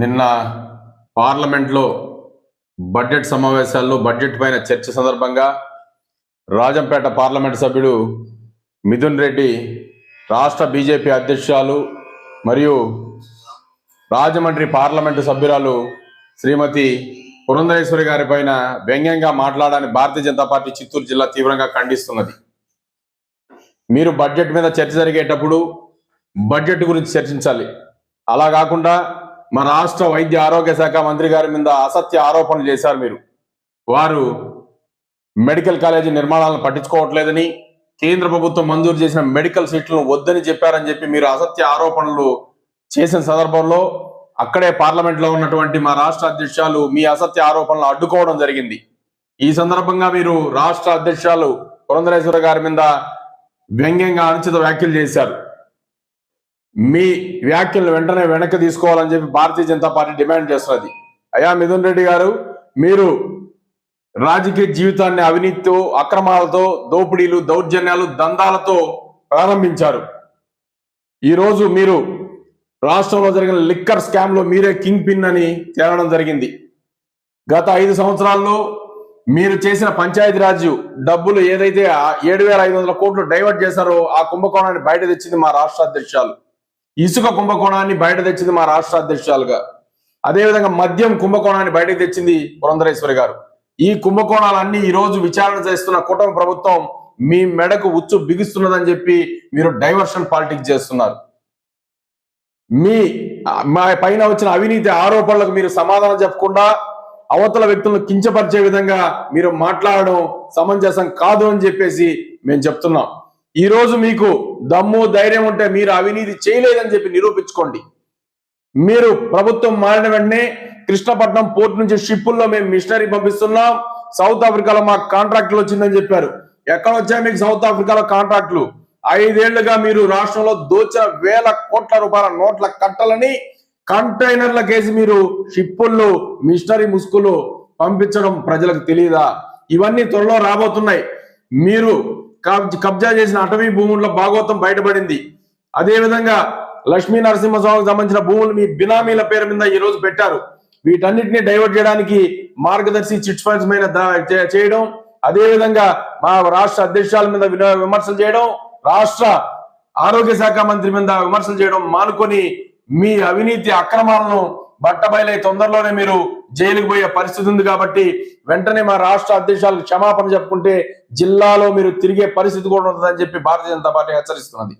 నిన్న పార్లమెంట్లో బడ్జెట్ సమావేశాల్లో బడ్జెట్ పైన చర్చ సందర్భంగా రాజంపేట పార్లమెంట్ సభ్యుడు మిథున్ రెడ్డి రాష్ట్ర బీజేపీ అధ్యక్షురాలు మరియు రాజమండ్రి పార్లమెంటు సభ్యురాలు శ్రీమతి పురంధరేశ్వరి గారి పైన వ్యంగ్యంగా మాట్లాడాలని భారతీయ జనతా పార్టీ చిత్తూరు జిల్లా తీవ్రంగా ఖండిస్తున్నది. మీరు బడ్జెట్ మీద చర్చ జరిగేటప్పుడు బడ్జెట్ గురించి చర్చించాలి. అలా కాకుండా మా రాష్ట్ర వైద్య ఆరోగ్య శాఖ మంత్రి గారి మీద అసత్య ఆరోపణలు చేశారు. వారు మెడికల్ కాలేజీ నిర్మాణాలను పట్టించుకోవట్లేదని, కేంద్ర ప్రభుత్వం మంజూరు చేసిన మెడికల్ సీట్లను వద్దని చెప్పారని చెప్పి మీరు అసత్య ఆరోపణలు చేసిన సందర్భంలో అక్కడే పార్లమెంట్లో ఉన్నటువంటి మా రాష్ట్ర అధ్యక్షులు మీ అసత్య ఆరోపణలు అడ్డుకోవడం జరిగింది. ఈ సందర్భంగా మీరు రాష్ట్ర అధ్యక్షులు పురంధరేశ్వర గారి మీద వ్యంగ్యంగా అనుచిత వ్యాఖ్యలు చేశారు. మీ వ్యాఖ్యలు వెంటనే వెనక్కి తీసుకోవాలని చెప్పి భారతీయ జనతా పార్టీ డిమాండ్ చేస్తున్నది. అయ్యా మిథున్ రెడ్డి గారు, మీరు రాజకీయ జీవితాన్ని అవినీతితో, అక్రమాలతో, దోపిడీలు, దౌర్జన్యాలు, దందాలతో ప్రారంభించారు. ఈరోజు మీరు రాష్ట్రంలో జరిగిన లిక్కర్ స్కామ్ లో మీరే కింగ్ పిన్ అని తేలడం జరిగింది. గత 5 సంవత్సరాల్లో మీరు చేసిన పంచాయతీరాజ్ డబ్బులు ఏదైతే 7,500 కోట్లు డైవర్ట్ చేశారో ఆ కుంభకోణాన్ని బయట తెచ్చింది మా రాష్ట్ర అధ్యక్షులు. ఇసుక కుంభకోణాన్ని బయట తెచ్చింది మా రాష్ట్ర అధ్యక్షులుగా. అదేవిధంగా మద్యం కుంభకోణాన్ని బయటకు తెచ్చింది పురంధరేశ్వరి గారు. ఈ కుంభకోణాలన్నీ ఈ రోజు విచారణ చేస్తున్న కుటుంబ ప్రభుత్వం మీ మెడకు ఉచ్చు బిగుస్తున్నదని చెప్పి మీరు డైవర్షన్ పాలిటిక్స్ చేస్తున్నారు. మా పైన వచ్చిన అవినీతి ఆరోపణలకు మీరు సమాధానం చెప్పకుండా అవతల వ్యక్తులను కించపరిచే విధంగా మీరు మాట్లాడడం సమంజసం కాదు అని చెప్పేసి మేము చెప్తున్నాం. ఈ రోజు మీకు దమ్ము ధైర్యం ఉంటే మీరు అవినీతి చేయలేదని చెప్పి నిరూపించుకోండి. మీరు ప్రభుత్వం మారిన వెంటనే కృష్ణపట్నం పోర్ట్ నుంచి షిప్పుల్లో మేము మిషనరీ పంపిస్తున్నాం, సౌత్ ఆఫ్రికాలో మాకు కాంట్రాక్టులు వచ్చిందని చెప్పారు. ఎక్కడ వచ్చాయి మీకు సౌత్ ఆఫ్రికాలో కాంట్రాక్టులు? 5 ఏళ్లుగా మీరు రాష్ట్రంలో దోచిన 1,000 కోట్ల రూపాయల నోట్ల కట్టలని కంటైనర్ల కేసి మీరు షిప్పుల్లో మిషనరీ ముసుగులు పంపించడం ప్రజలకు తెలియదా? ఇవన్నీ త్వరలో రాబోతున్నాయి. మీరు కబ్జా చేసిన అటవీ భూముల్లో భాగోతం బయటపడింది. అదేవిధంగా లక్ష్మీ నరసింహస్వామికి సంబంధించిన భూములు మీ బినామీల పేరు మీద ఈ రోజు పెట్టారు. వీటన్నిటిని డైవర్ట్ చేయడానికి మార్గదర్శి చిట్ ఫండ్స్ మీద చేయడం, అదేవిధంగా మా రాష్ట్ర అధ్యక్షుల మీద విమర్శలు చేయడం, రాష్ట్ర ఆరోగ్య శాఖ మంత్రి మీద విమర్శలు చేయడం మానుకొని మీ అవినీతి అక్రమాలను బట్టబయలై తొందరలోనే మీరు జైలుకు పోయే పరిస్థితి ఉంది. కాబట్టి వెంటనే మా రాష్ట్ర అధ్యక్షులకు క్షమాపణ చెప్పుకుంటే జిల్లాలో మీరు తిరిగే పరిస్థితి కూడా ఉంటుందని చెప్పి భారతీయ జనతా పార్టీ హెచ్చరిస్తున్నది.